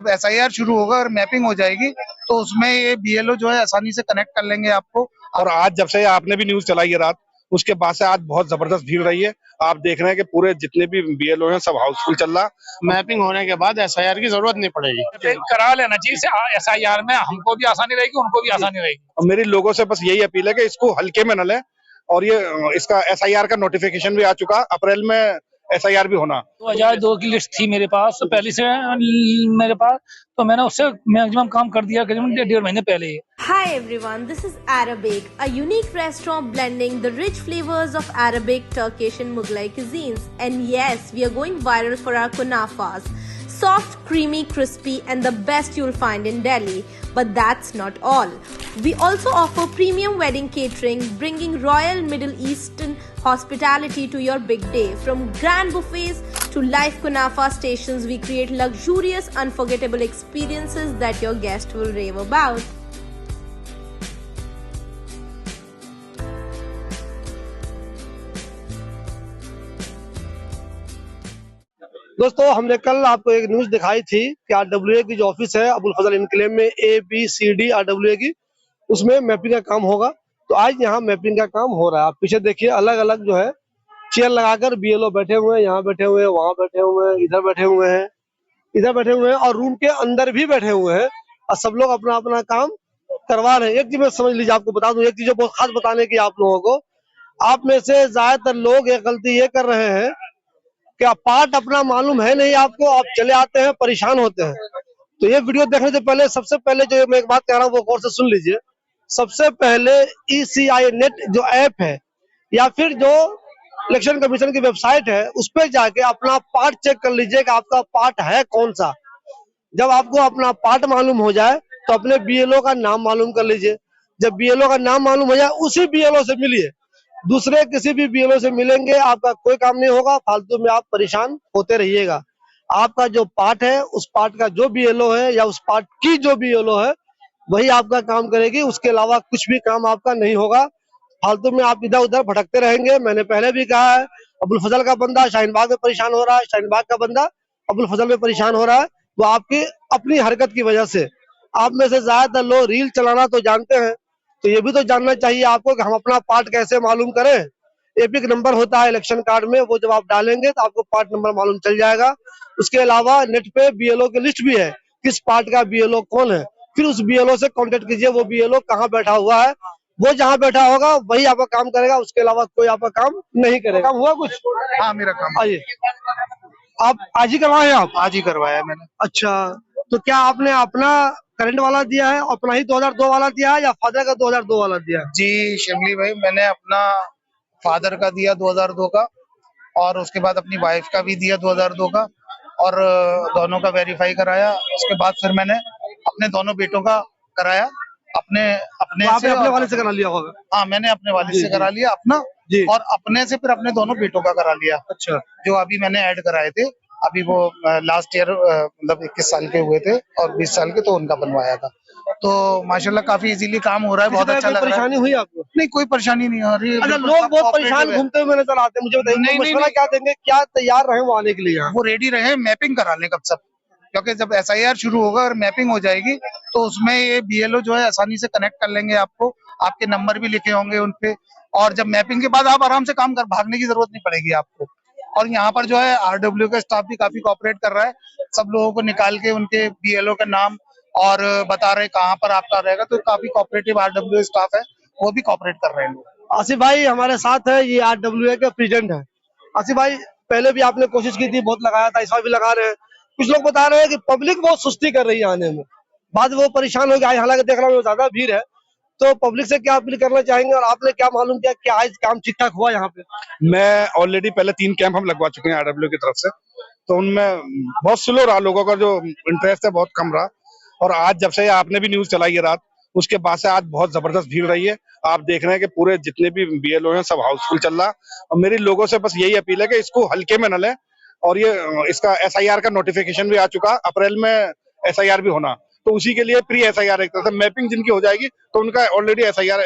जब एसआईआर शुरू होगा और मैपिंग हो जाएगी तो उसमें ये बीएलओ जो है आसानी से कनेक्ट कर लेंगे आपको। और आज जब से आपने भी न्यूज चलाई है रात, उसके बाद से आज बहुत जबरदस्त भीड़ रही है। आप देख रहे हैं कि पूरे जितने भी बीएलओ हैं सब हाउसफुल चल रहा। मैपिंग होने के बाद एसआईआर की जरूरत नहीं पड़ेगी। मैपिंग करा लेना चाहिए एसआईआर में, हमको भी आसानी रहेगी, उनको भी आसानी रहेगी। और मेरी लोगों से बस यही अपील है कि इसको हल्के में न लें। और ये इसका एसआईआर का नोटिफिकेशन भी आ चुका, अप्रैल में एसआईआर भी होना। 2002 की लिस्ट थी मेरे पास, तो पहले से मेरे पास, तो मैंने उससे मैक्सिमम काम कर दिया करीबन 1.5 महीने पहले ही। Hi everyone, this is Arabic, a unique restaurant blending the rich flavors of Arabic, Turkish and Mughlai cuisines. And yes, we are going viral for our kunafas. Soft, creamy, crispy and the best you'll find in Delhi. But that's not all. We also offer premium wedding catering, bringing royal Middle Eastern hospitality to your big day. From grand buffets to live kunafa stations, we create luxurious, unforgettable experiences that your guests will rave about. दोस्तों, हमने कल आपको एक news दिखाई थी कि RWA की जो ऑफिस है अबुल फजल इनक्लेव में ABCD आरडब्ल्यूए की, उसमें मैपिंग का काम होगा। तो आज यहाँ मैपिंग का काम हो रहा है। आप पीछे देखिए, अलग अलग जो है चेयर लगाकर बीएलओ बैठे हुए हैं, यहाँ बैठे हुए हैं, वहाँ बैठे हुए हैं, इधर बैठे हुए हैं, इधर बैठे हुए हैं और रूम के अंदर भी बैठे हुए हैं और सब लोग अपना अपना काम करवा रहे हैं। एक चीज में समझ लीजिए, आपको बता दूं, एक चीज बहुत खास बताने की आप लोगों को, आप में से ज्यादातर लोग एक गलती ये कर रहे हैं क्या पार्ट अपना मालूम है नहीं आपको, आप चले आते हैं, परेशान होते हैं। तो ये वीडियो देखने से पहले सबसे पहले जो मैं एक बात कह रहा हूँ वो गौर से सुन लीजिए। सबसे पहले ECI नेट जो ऐप है या फिर जो इलेक्शन कमीशन की वेबसाइट है उस पर जाके अपना पार्ट चेक कर लीजिए कि आपका पार्ट है कौन सा। जब आपको अपना पार्ट मालूम हो जाए तो अपने बीएलओ का नाम मालूम कर लीजिए। जब बीएलओ का नाम मालूम हो जाए उसी बीएलओ से मिलिए। दूसरे किसी भी बीएलओ से मिलेंगे आपका कोई काम नहीं होगा, फालतू में आप परेशान होते रहिएगा। आपका जो पार्ट है उस पार्ट का जो बीएलओ है या उस पार्ट की जो बीएलओ है वही आपका काम करेगी, उसके अलावा कुछ भी काम आपका नहीं होगा। फालतू में आप इधर उधर भटकते रहेंगे। मैंने पहले भी कहा है, अबुल फजल का बंदा शाहीन बाग में परेशान हो रहा है, शाहीन बाग का बंदा अबुल फजल में परेशान हो रहा है, वो आपकी अपनी हरकत की वजह से। आप में से ज्यादातर लोग रील चलाना तो जानते हैं, तो ये भी तो जानना चाहिए आपको कि हम अपना पार्ट कैसे मालूम करें। एपिक नंबर होता है इलेक्शन कार्ड में, वो जब आप डालेंगे तो आपको पार्ट नंबर मालूम चल जाएगा। उसके अलावा नेट पे बीएलओ की लिस्ट भी है, किस पार्ट का बीएलओ कौन है। फिर उस बीएलओ से कांटेक्ट कीजिए, वो बीएलओ कहाँ बैठा हुआ है, वो जहाँ बैठा होगा वही आपका काम करेगा, उसके अलावा कोई आपका काम नहीं करेगा। काम हुआ कुछ? हाँ, मेरा काम। आइए, आप आज ही करवाए? आप आज ही करवाया मैंने। अच्छा, तो क्या आपने अपना करंट वाला दिया है, अपना ही 2002 वाला दिया है या फादर का 2002 वाला दिया है? जी शिवली भाई, मैंने अपना फादर का दिया 2002 का और उसके बाद अपनी वाइफ का भी दिया 2002 का और दोनों का वेरीफाई कराया। उसके बाद फिर मैंने अपने दोनों बेटों का कराया। अपने तो से अपने वाले से करा लिया होगा? हाँ, मैंने अपने वाले से करा लिया अपना जी। और अपने से फिर अपने दोनों बेटों का करा लिया। अच्छा, जो अभी मैंने ऐड कराए थे, अभी वो लास्ट ईयर मतलब 21 साल के हुए थे और 20 साल के, तो उनका बनवाया था। तो माशाल्लाह काफी इजीली काम हो रहा है, बहुत अच्छा लग रहा है। परेशानी हुई आपको? नहीं, कोई परेशानी नहीं हो रही। अच्छा, लोग बहुत परेशान घूमते हुए नजर आते हैं, मुझे बताइए मशवरा क्या देंगे, क्या तैयार रहे वो आने के लिए? वो रेडी रहे मैपिंग कराने कब सब, क्योंकि जब एसआईआर शुरू होगा और मैपिंग हो जाएगी तो उसमें ये बीएलओ जो है आसानी से कनेक्ट कर लेंगे आपको। आपके नंबर भी लिखे होंगे उनपे और जब मैपिंग के बाद आप आराम से काम कर, भागने की जरूरत नहीं पड़ेगी आपको। और यहाँ पर जो है आरडब्ल्यू का स्टाफ भी काफी कोऑपरेट कर रहा है। सब लोगों को निकाल के उनके बीएलओ का नाम और बता रहे कहाँ पर आपका रहेगा, तो काफी कोऑपरेटिव आरडब्ल्यू स्टाफ है, वो भी कोऑपरेट कर रहे हैं लोग। आसिफ भाई हमारे साथ है, ये आरडब्ल्यूए के प्रेसिडेंट है। आसिफ भाई, पहले भी आपने कोशिश की थी, बहुत लगाया था, इस बार भी लगा रहे हैं। कुछ लोग बता रहे हैं कि पब्लिक बहुत सुस्ती कर रही है आने में, बाद वो परेशान हो गया। हालांकि देख रहा हूँ ज्यादा भीड़ है, तो पब्लिक से क्या अपील करना चाहेंगे और आपने क्या मालूम किया, क्या आज काम ठीक ठाक हुआ यहाँ पे? मैं ऑलरेडी पहले 3 कैंप हम लगवा चुके हैं आरडब्ल्यू की तरफ से, तो उनमें बहुत स्लो रहा, लोगों का जो इंटरेस्ट है बहुत कम रहा। और आज जब से आपने भी न्यूज चलाई है रात, उसके बाद से आज बहुत जबरदस्त भीड़ रही है। आप देख रहे हैं कि पूरे जितने भी बीएलओ हैं सब हाउसफुल चल रहा। और मेरी लोगों से बस यही अपील है कि इसको हल्के में न लें। और ये इसका एसआईआर का नोटिफिकेशन भी आ चुका, अप्रैल में एसआईआर भी होना, तो उसी के लिए प्री एसआईआर एक तरह से मैपिंग जिनकी हो जाएगी तो उनका ऑलरेडी एसआईआर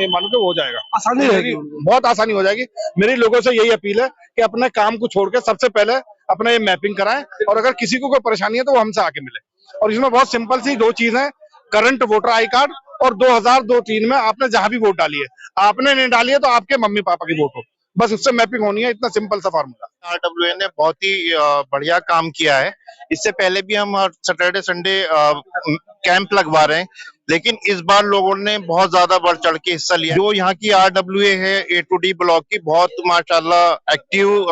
मानो कि हो जाएगा, आसानी रहेगी, बहुत आसानी हो जाएगी। मेरी लोगों से यही अपील है कि अपने काम को छोड़ के सबसे पहले अपना ये मैपिंग कराएं और अगर किसी को कोई परेशानी है तो वो हमसे आके मिले। और इसमें बहुत सिंपल सी दो चीज है, करंट वोटर आई कार्ड और 2002-3 में आपने जहां भी वोट डाली है, आपने नहीं डाली है तो आपके मम्मी पापा की वोट हो, बस उससे मैपिंग होनी है, इतना सिंपल सा फार्मूला। आरडब्ल्यूए ने बहुत ही बढ़िया काम किया है। इससे पहले भी हम सैटरडे संडे कैंप लगवा रहे हैं, लेकिन इस बार लोगों ने बहुत ज्यादा बढ़ चढ़ के हिस्सा लिया। जो यहाँ की आरडब्ल्यूए है A to D ब्लॉक की, बहुत माशाल्लाह एक्टिव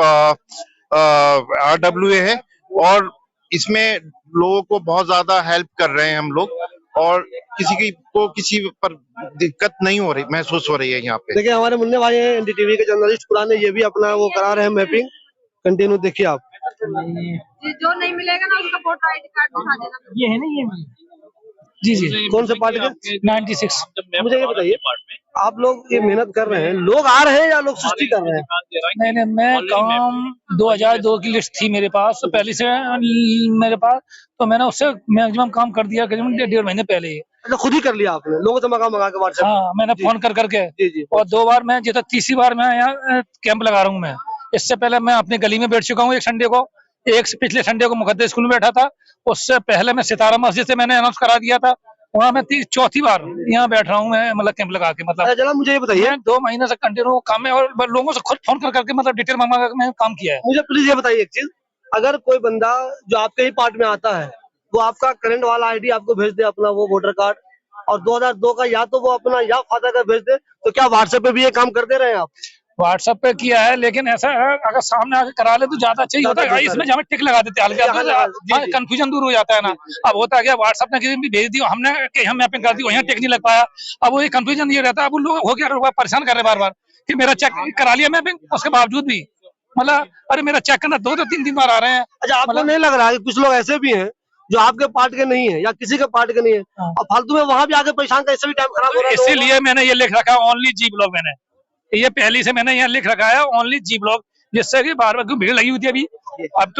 आरडब्ल्यूए है और इसमें लोगों को बहुत ज्यादा हेल्प कर रहे हैं हम लोग, और किसी पर दिक्कत नहीं हो रही, महसूस हो रही है यहाँ पे। देखिए हमारे मुन्ने भाई हैं NDTV के जर्नलिस्ट पुराने, ये भी अपना वो करा रहे हैं मैपिंग। कंटिन्यू देखिए आप। जो नहीं मिलेगा ना उसका वोटर आईडी कार्ड दिखा देना। ये है ना, ये जी कौन से पार्टी के? 96। मुझे ये बताइए, आप लोग ये मेहनत कर रहे हैं, लोग आ रहे हैं या लोग सुस्ती कर रहे हैं? नहीं, मैं काम 2002 की लिस्ट थी मेरे पास, तो पहले से मेरे पास, तो मैंने उससे मैक्सिमम काम कर दिया करीबन 1.5 महीने पहले ही। अच्छा, खुद ही कर लिया आपने, लोगों से मंगा के व्हाट्सएप? हाँ, मैंने फोन कर करके। जी। और 2 बार मैं, जैसे तीसरी बार मैं यहाँ कैंप लगा रहा हूँ मैं। इससे पहले मैं अपनी गली में बैठ चुका हूँ एक संडे को, पिछले संडे को मुकद्दर स्कूल में बैठा था। उससे पहले मैं सितारा मस्जिद से मैंने अनाउंस करा दिया था, वहाँ मैं चौथी बार यहाँ बैठ रहा हूँ मैं, मतलब कैंप लगा के। मतलब जनाब मुझे ये बताइए, 2 महीने से कंटिन्यू काम है और लोगों से खुद फोन कर करके मतलब डिटेल मंगा के मैं काम किया है। मुझे प्लीज ये बताइए एक चीज, अगर कोई बंदा जो आपके ही पार्ट में आता है, वो आपका करंट वाला आईडी आपको भेज दे, अपना वो वोटर कार्ड, और 2002 का या तो वो अपना या फादर का भेज दे, तो क्या व्हाट्सएप पे भी ये काम करते रहे आप? व्हाट्सएप पे किया है, लेकिन ऐसा है अगर सामने आके करा ले तो ज्यादा अच्छा ही होता है। इसमें जब टिक लगा देते हैं, कंफ्यूजन दूर हो जाता है ना। अब होता है क्या, व्हाट्सएप ने किसी भी भेज दी, हमने हम मैपिंग कर दी, वहीं टिक नहीं लग पाया। अब वो कंफ्यूजन ये रहता है, अब लोग हो गया परेशान कर रहे बार बार कि मेरा चेक करा लिया मैपिंग, उसके बावजूद भी मतलब अरे मेरा चेक करना 2-3 बार आ रहे हैं। अच्छा, आपको नहीं लग रहा है कि कुछ लोग ऐसे भी हैं जो आपके पार्ट के नहीं है या किसी के पार्ट के नहीं है, और फालतू में वहां भी आके परेशान का, इससे भी टाइम खराब हो रहा है? इसीलिए मैंने ये लिख रखा है ओनली जी ब्लॉक। मैंने ये पहली से मैंने यहाँ लिख रखा है ओनली जी ब्लॉक, जिससे कि बार बार भीड़ लगी हुई थी। अब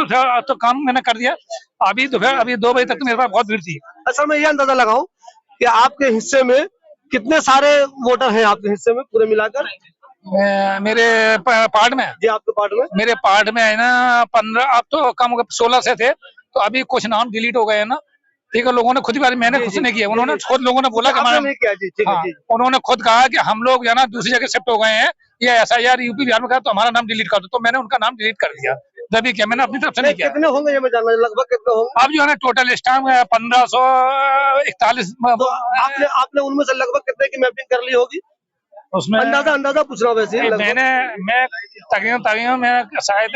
तो काम मैंने कर दिया। अभी दोपहर 2 बजे तक तो मेरे पास बहुत भीड़ थी। असल में ये अंदाजा लगाऊं कि आपके हिस्से में कितने सारे वोटर हैं, आपके हिस्से में पूरे मिलाकर? मेरे पार्ट में जी, आपके पार्ट में? मेरे पार्ट में है ना 15, अब तो कम हो गए, 16 से थे, तो अभी कुछ नाम डिलीट हो गए हैं ना। ठीक है, लोगों ने खुद ही बारे, मैंने खुद नहीं किया, उन्होंने खुद, लोगों ने बोला कि नहीं किया जी, ठीक है जी। उन्होंने खुद कहा कि हम लोग है ना दूसरी जगह शिफ्ट हो गए हैं, ये SIR यूपी बिहार में कहा तो हमारा नाम डिलीट कर दो, तो मैंने उनका नाम डिलीट कर दिया। तभी क्या, मैंने अपनी तरफ से नहीं किया। कितने होंगे ये मैं जानना, लगभग कितने होंगे? अब जो है ना टोटल स्टाम्प 1541। तो आपने उनमें से लगभग कितने की मैपिंग कर ली होगी उसमें? अंदाजा पूछ रहा हूँ वैसे। मैं तकरीबन मैं शायद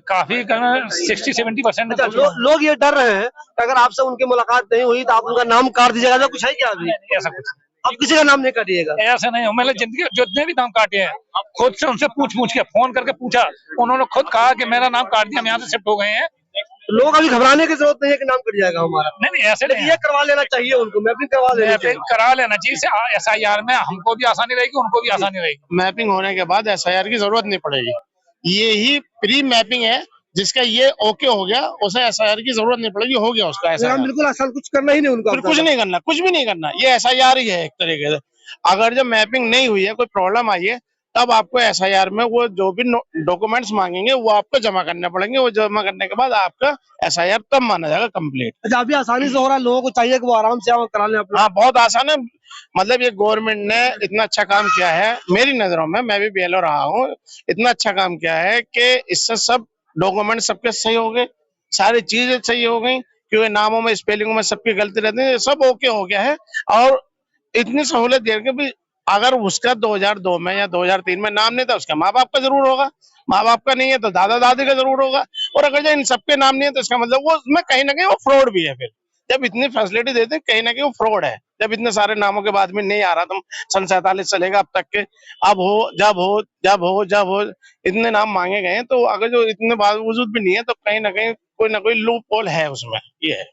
काफी 60-70%। अच्छा, लोग ये डर रहे हैं कि अगर आपसे उनकी मुलाकात नहीं हुई तो आप उनका नाम काट दीजिएगा, ऐसा कुछ है क्या? अभी ऐसा कुछ अब किसी का नाम नहीं काटिएगा? ऐसा नहीं हो, मैंने जिंदगी जितने भी नाम काटे हैं खुद से उनसे पूछ के फोन करके पूछा, उन्होंने खुद कहा कि मेरा नाम काट दिया, हम यहाँ से शिफ्ट हो गए हैं। लोग अभी घबराने की जरूरत नहीं है कि नाम कट जाएगा हमारा। नहीं, ऐसे नहीं, ये करवा लेना चाहिए उनको, मैपिंग करवा लेना चाहिए। SIR में हमको भी आसानी रहेगी, उनको भी आसानी रहेगी। मैपिंग होने के बाद SIR की जरूरत नहीं पड़ेगी। ये ही प्री मैपिंग है, जिसका ये ओके हो गया, उसे SIR की जरूरत नहीं पड़ेगी, हो गया उसका SIR। बिल्कुल आसान, कुछ करना ही नहीं उनको, कुछ नहीं करना, कुछ भी नहीं करना, ये SIR ही है एक तरीके से। अगर जब मैपिंग नहीं हुई है, कोई प्रॉब्लम आई है, तब आपको SIR में वो जो भी डॉक्यूमेंट्स मांगेंगे वो आपको जमा करने पड़ेंगे। वो जमा करने के बाद आपका SIR तब माना जाएगा कंप्लीट। अच्छा, अभी आसानी से हो रहा है, लोगों को चाहिए कि वो आराम से करा लें अपना। हाँ, बहुत आसान है। मतलब ये गवर्नमेंट ने इतना अच्छा काम किया है मेरी नजरों में, मैं भी BLO रहा हूँ, इतना अच्छा काम किया है कि इससे सब डॉक्यूमेंट सबके सही हो गए, सारी चीजें सही हो गई, क्योंकि नामों में स्पेलिंग में सबकी गलती रहती है, सब ओके हो गया है। और इतनी सहूलियत दे के भी, अगर उसका 2002 में या 2003 में नाम नहीं था, उसका माँ बाप का जरूर होगा, माँ बाप का नहीं है तो दादा दादी का जरूर होगा, और अगर जो इन सबके नाम नहीं है तो इसका मतलब वो उसमें कहीं ना कहीं वो फ्रॉड भी है। फिर जब इतनी फैसिलिटी देते हैं, कहीं ना कहीं वो फ्रॉड है। जब इतने सारे नामों के बाद में नहीं आ रहा, तुम सन 47 से लेकर अब तक के, अब हो जब हो इतने नाम मांगे गए हैं, तो अगर जो इतने बावजूद भी नहीं है तो कहीं ना कहीं कोई ना कोई लूप होल है उसमें, ये है।